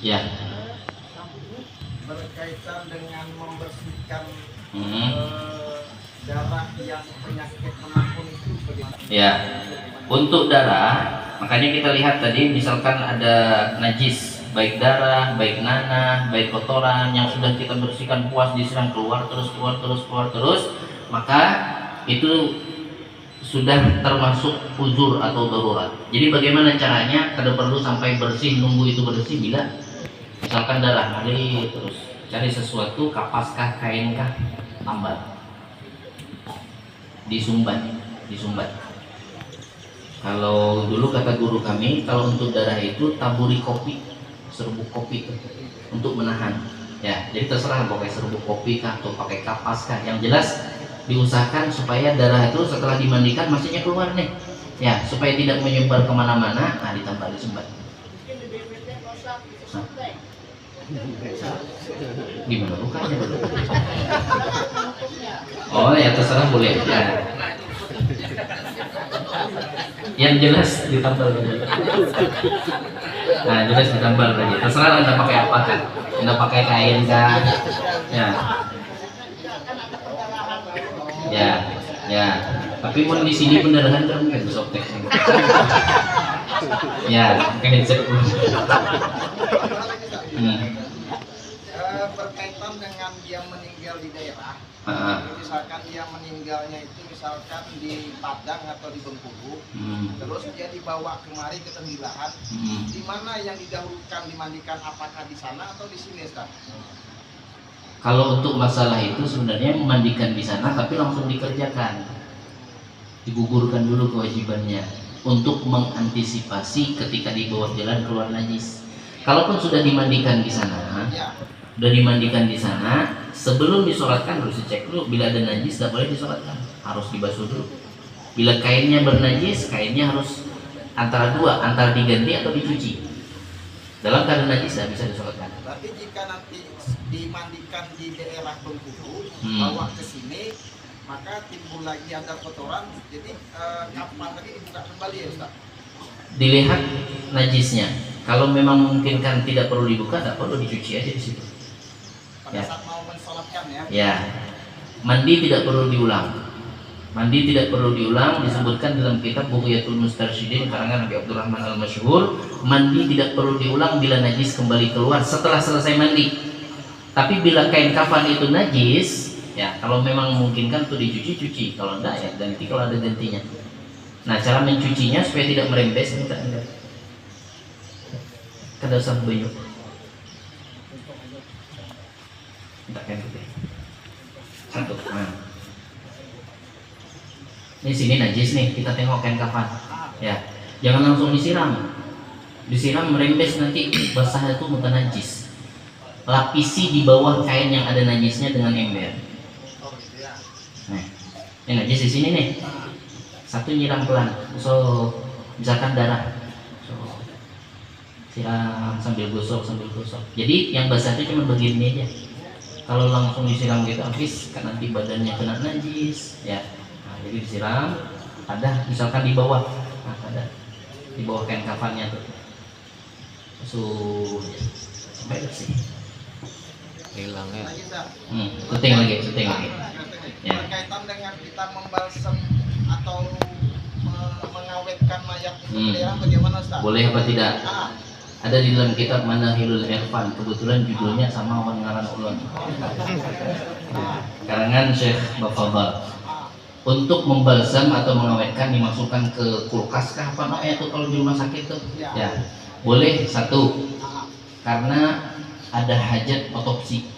Ya. Berkaitan dengan membersihkan darah yang penyakit menahun itu bagaimana? Ya. Untuk darah, makanya kita lihat tadi misalkan ada najis, baik darah, baik nanah, baik kotoran yang sudah kita bersihkan puas disiram keluar terus, maka itu sudah termasuk uzur atau darurat. Jadi bagaimana caranya? Kada perlu sampai bersih, nunggu itu bersih. Bila misalkan darah ngalir terus, cari sesuatu, kapaskah, kainkah, tambal, disumbat. Kalau dulu kata guru kami, kalau untuk darah itu taburi kopi, serbuk kopi untuk menahan. Ya, jadi terserah pakai serbuk kopi kah atau pakai kapas kah. Yang jelas diusahakan supaya darah itu setelah dimandikan masihnya keluar nih. Ya, supaya tidak menyebar kemana-mana. Nah, ditambah disumbat. Gimana bukannya dulu? Oh ya terserah boleh. Ya. Yang jelas ditambal lagi. Nah jelas ditambal lagi. Terserah anda pakai apa kan? Anda pakai kain kan? Ya. Tapi mau di sini beneran kan mungkin softtek. Ya, mungkin cek dulu. Berkaitan dengan dia meninggal di daerah, misalkan dia meninggalnya itu misalkan di Padang atau di Bengkulu, terus dia dibawa kemari ke Tembilahan, di mana yang didahulukan dimandikan, apakah di sana atau di sini, Ustaz? Kalau untuk masalah itu sebenarnya memandikan di sana tapi langsung dikerjakan, digugurkan dulu kewajibannya untuk mengantisipasi ketika di bawah jalan keluar najis. Kalaupun sudah dimandikan di sana, sebelum disolatkan harus dicek dulu. Bila ada najis tidak boleh disolatkan, harus dibasuh dulu. Bila kainnya bernajis, kainnya harus antara diganti atau dicuci. Dalam keadaan najis tidak bisa disolatkan. Berarti jika nanti dimandikan di daerah Bengkulu, bawa ke sini, maka timbul lagi ada kotoran. Jadi kapan lagi dibuka kembali ya, Ustaz? Dilihat najisnya. Kalau memang memungkinkan tidak perlu dibuka, tidak perlu dicuci aja di situ. Pada saat mau mensolatkan ya. Ya, mandi tidak perlu diulang. Disebutkan dalam kitab Bughyatul Mustarsyidin karangan Nabi Abdurrahman Al-Masyhur, mandi tidak perlu diulang bila najis kembali keluar setelah selesai mandi. Tapi bila kain kafan itu najis, ya kalau memang memungkinkan tuh dicuci, kalau enggak ya ganti kalau ada gantinya. Nah, cara mencucinya supaya tidak merembes enggak. Kada usah banyak. Enggak kan gitu. Satu. Nah. Ini sini najis nih, kita tengok kain kafan. Ya. Jangan langsung disiram. Disiram merembes nanti basah itu bukan najis. Lapisi di bawah kain yang ada najisnya dengan ember. Nah, ini najis di sini nih. Satu nyiram pelan. So, misalkan darah. So, siram sambil gosok. Jadi yang basah itu cuma bagian ini aja. Kalau langsung disiram gitu habis kan nanti badannya kena najis, ya. Nah, jadi disiram. Ada misalkan di bawah. Nah, ada di bawah kain kafannya tuh. Sampai bersih. Hilang ya. Setting lagi. Ya. Berkaitan dengan kita membalsem atau mengawetkan mayat itu daerah bagaimana, Ustaz? Boleh apa tidak? Ada di dalam kitab Manahilul Irfan. Kebetulan judulnya sama wan ngaran ulun. Karangan Syekh Bafadhal. Untuk membalsam atau mengawetkan dimasukkan ke kulkas kah apa namanya tuh kalau di rumah sakit tuh? Ya. Boleh satu. Karena ada hajat otopsi,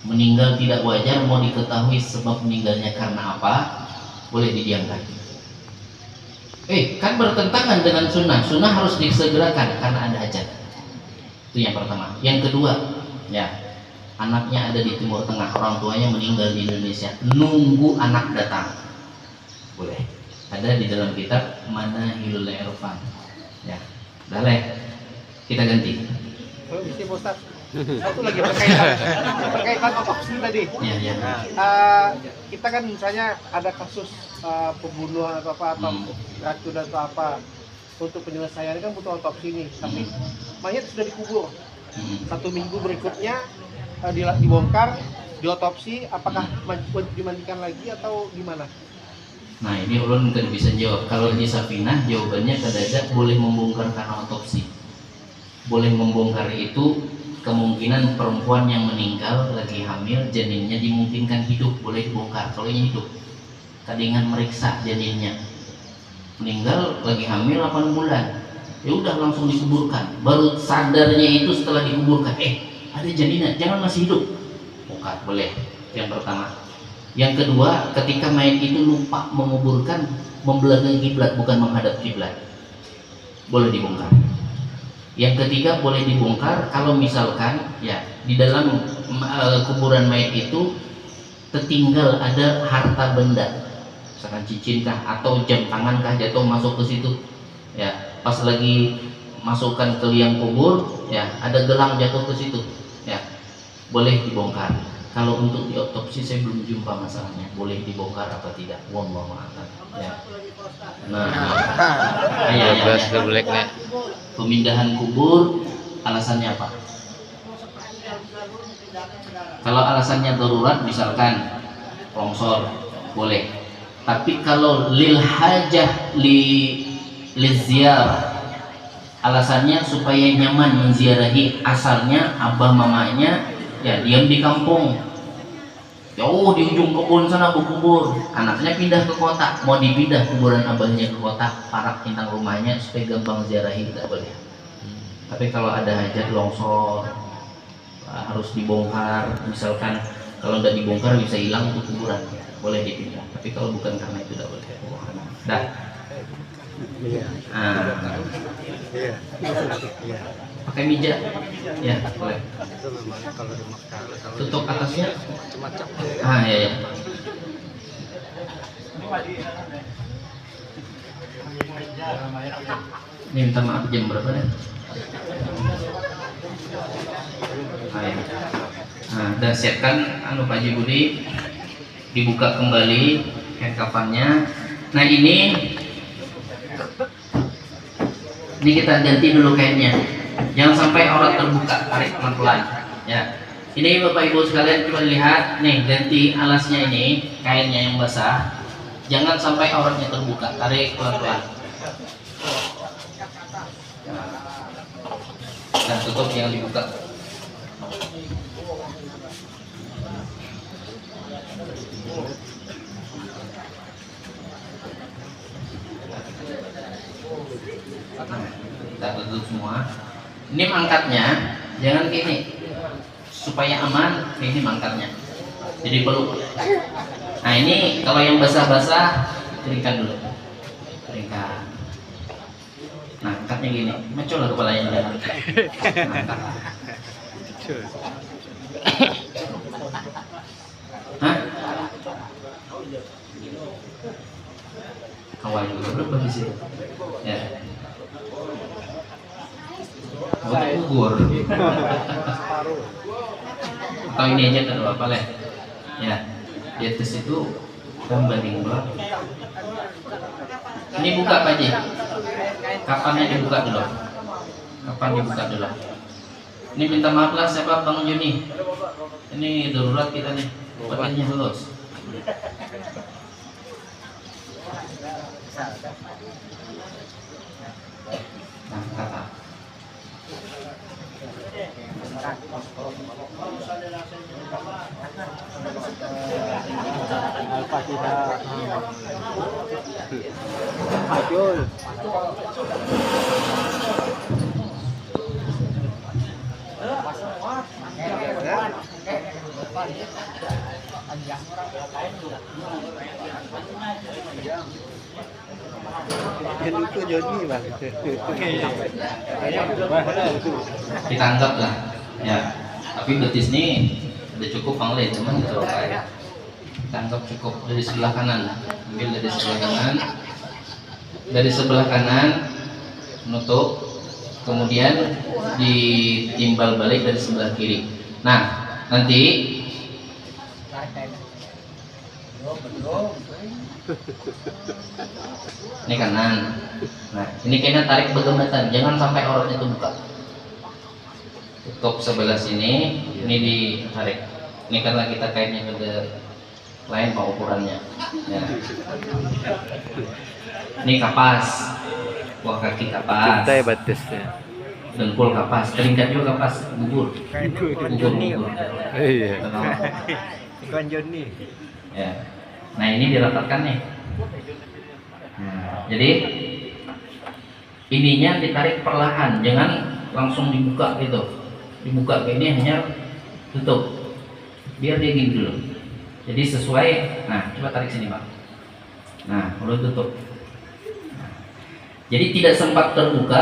meninggal tidak wajar, mau diketahui sebab meninggalnya karena apa, boleh didiamkan. Kan bertentangan dengan sunnah harus disegerakan karena ada hajat. Itu yang pertama. Yang kedua, ya, anaknya ada di Timur Tengah, orang tuanya meninggal di Indonesia, nunggu anak datang, boleh. Ada di dalam kitab Manahilul Irfan. Ya, boleh. Kita ganti. Mesti Ustaz. Satu lagi berkaitan otopsi tadi. Ya. Kita kan misalnya ada kasus pembunuhan atau apa atau racun atau apa. untuk penyelesaiannya kan butuh otopsi nih, tapi mayat sudah dikubur. 1 minggu berikutnya dibongkar, diotopsi, apakah wajib dimandikan lagi atau gimana? Nah ini ulun kan bisa jawab. Kalau di Safinah jawabannya kadadak boleh membongkar karena otopsi. Boleh membongkar itu kemungkinan perempuan yang meninggal lagi hamil, janinnya dimungkinkan hidup, boleh dibongkar. Kalau ini hidup, kadingan meriksa janinnya. Meninggal lagi hamil 8 bulan, ya udah langsung dikuburkan. Baru sadarnya itu setelah dikuburkan, ada janinnya, jangan masih hidup. Bongkar boleh. Yang pertama. Yang kedua, ketika mayat itu lupa menguburkan, membelakangi kiblat bukan menghadap kiblat, boleh dibongkar. Yang ketiga, boleh dibongkar kalau misalkan ya di dalam kuburan mayat itu tertinggal ada harta benda, misalkan cincin kah atau jam tangan kah jatuh masuk ke situ. Ya, pas lagi masukkan ke liang kubur, ya ada gelang jatuh ke situ. Ya, boleh dibongkar. Kalau untuk diotopsi saya belum jumpa masalahnya, boleh dibongkar apa tidak. Wallahu a'lam. Ya. Nah, pemindahan kubur alasannya apa? Kalau alasannya darurat, misalkan longsor, boleh. Tapi kalau lil hajah liziarah, alasannya supaya nyaman menziarahi asalnya abah mamanya, ya diam di kampung, jauh di ujung kebun sana berkubur, anaknya pindah ke kota, mau dipindah kuburan abahnya ke kota, parak tentang rumahnya supaya gampang ziarahi, tidak boleh. Tapi kalau ada hajat longsor harus dibongkar, misalkan kalau tidak dibongkar bisa hilang itu kuburan, boleh dipindah. Tapi kalau bukan karena itu tidak boleh. Dah. Pakai meja, ya boleh. Tutup atasnya. Ya. Ini minta maaf jam berapa nih? Ya. Dan siapkan Pak Haji Budi, dibuka kembali kain kafannya. Nah ini kita ganti dulu kainnya, jangan sampai aurat terbuka, tarik pelan-pelan. Ya, ini Bapak Ibu sekalian coba lihat, nih ganti alasnya ini, kainnya yang basah, jangan sampai auratnya terbuka, tarik pelan-pelan. Dan tutup, jangan dibuka. Kita tutup semua. Ini mangkatnya jangan gini, supaya aman. Ini mangkatnya, jadi peluk. Nah ini kalau yang basah-basah keringkan dulu, keringkan. Nah angkatnya gini, macul lah kepalanya jangan. Angkat. Hah? Kawan juga berapa di sini? Ya. Buat gugur. Atau ini aja kan apa lah? Ya. Di atas itu banding dulu. Ini buka Pak Haji. Kapannya dibuka dulu? Kapan dibuka dulu? Ini minta maaf lah siapa Bang Juni. Ini darurat kita nih. Badannya lulus. Nah, kata. Al-Fatihah. Majul. Itu Joni Bang. Kita anggap lah, ya. Tapi betis nih udah cukup pangle, cuman itu kayak kita anggap cukup. Dari sebelah kanan, ambil dari sebelah kanan, dari sebelah kanan menutup, kemudian ditimbal balik dari sebelah kiri. Nah nanti ini kanan, Nah, ini kayaknya tarik begembatan, jangan sampai auratnya itu buka. Tutup sebelah sini, ini ditarik. Ini karena kita kaitnya ke lain pak ukurannya. Ya. Ini kapas, buah kaki kapas. Cinta ya batasnya. Dengkul kapas, terikat juga kapas, bubur. Bubur. Iya. Ikan Joni. Ya. Nah ini dirapatkan nih. Nah, jadi ininya ditarik perlahan, jangan langsung dibuka gitu. Dibuka kayak ini hanya tutup, biar dia gini dulu. Jadi sesuai. Nah coba tarik sini pak. Nah mulai tutup. Nah, jadi tidak sempat terbuka,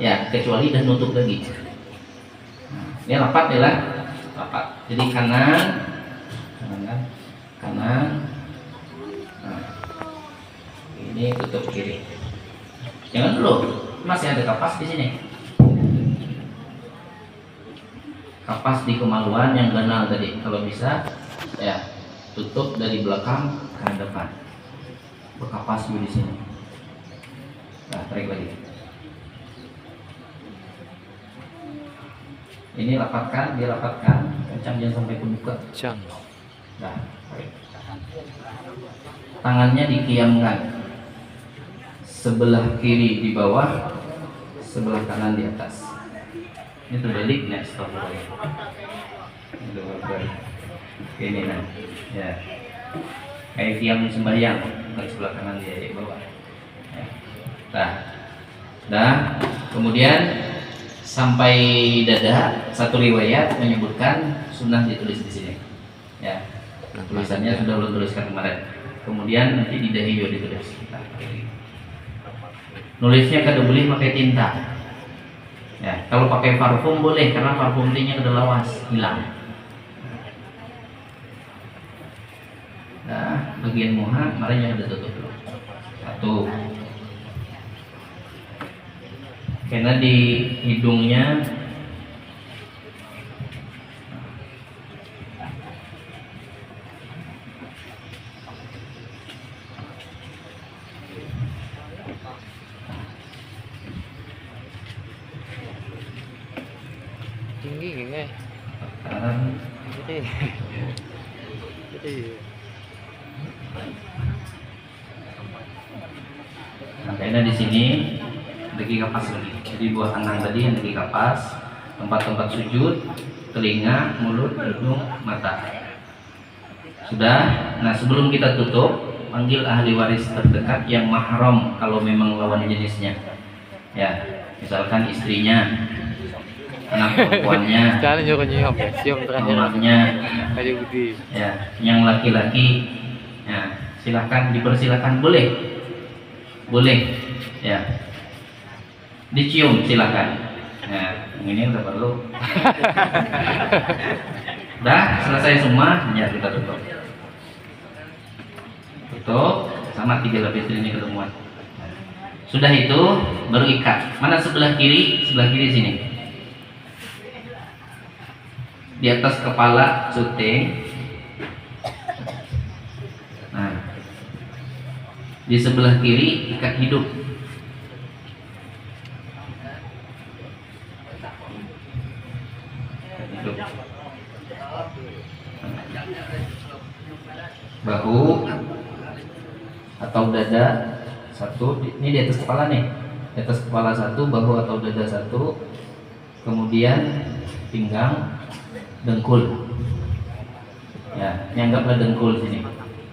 ya kecuali dan nutup lagi. Nah, ini rapat ya lah, rapat. Jadi kanan. Nah, ini tutup kiri. Jangan dulu, masih ada kapas di sini. Kapas di kemaluan yang ganal tadi. Kalau bisa, ya tutup dari belakang ke depan. Berkapas dulu di sini. Nah, tarik lagi. Ini rapatkan, dirapatkan, kencang jangan sampai kebuka. Cang. Nah, tangannya dikiamkan, sebelah kiri di bawah, sebelah kanan di atas. Ini terbalik, nah stop dulu. Ini nah, ya, kayak kiam sembahyang, bukan sebelah kanan dia di bawah. Ya. Nah, kemudian sampai dada. Satu riwayat menyebutkan sunnah ditulis di sini. Ya. Tulisannya sudah lo tuliskan kemarin. Kemudian nanti di dahi juga ditulis. Nulisnya kada boleh pakai tinta. Ya, kalau pakai parfum boleh karena parfum nya udah lawas, hilang. Nah, bagian muha kemarin yang udah tutup dulu. Satu. Karena di hidungnya Tinggi gini. nah, kayaknya di sini lagi kapas lagi. Jadi buah tangan tadi yang lagi kapas, tempat-tempat sujud, telinga, mulut, hidung, mata. Sudah. Nah sebelum kita tutup, panggil ahli waris terdekat yang mahram kalau memang lawan jenisnya. Ya, misalkan istrinya, anak perempuannya, Jangan nyuruh nyium, cium terakhir. mamanya, Aja Budi. ya, yang laki-laki, ya, silahkan dipersilahkan, boleh, ya, dicium silahkan. Nah, yang ini udah perlu. Udah selesai semua, ya kita tutup. Tutup sama 3 lapis ini ketemuan. Sudah itu baru ikat. Mana sebelah kiri? Sebelah kiri sini. Di atas kepala syuting. Nah, di sebelah kiri ikat hidup. Hidup. Bahu atau dada satu. Ini di atas kepala nih. Di atas kepala satu, bahu atau dada satu. Kemudian pinggang, dengkul. Ya, ini anggaplah dengkul sini.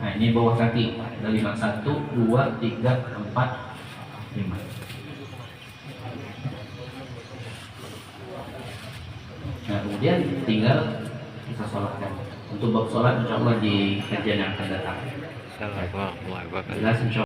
Nah, ini bawah kaki. Ada 5, 1, 2, 3, 4, 5. Nah, kemudian tinggal kita sholatkan. Untuk bab sholat insya Allah di kajian yang akan datang. Assalamualaikum warahmatullahi wabarakatuh. Jelas insya Allah.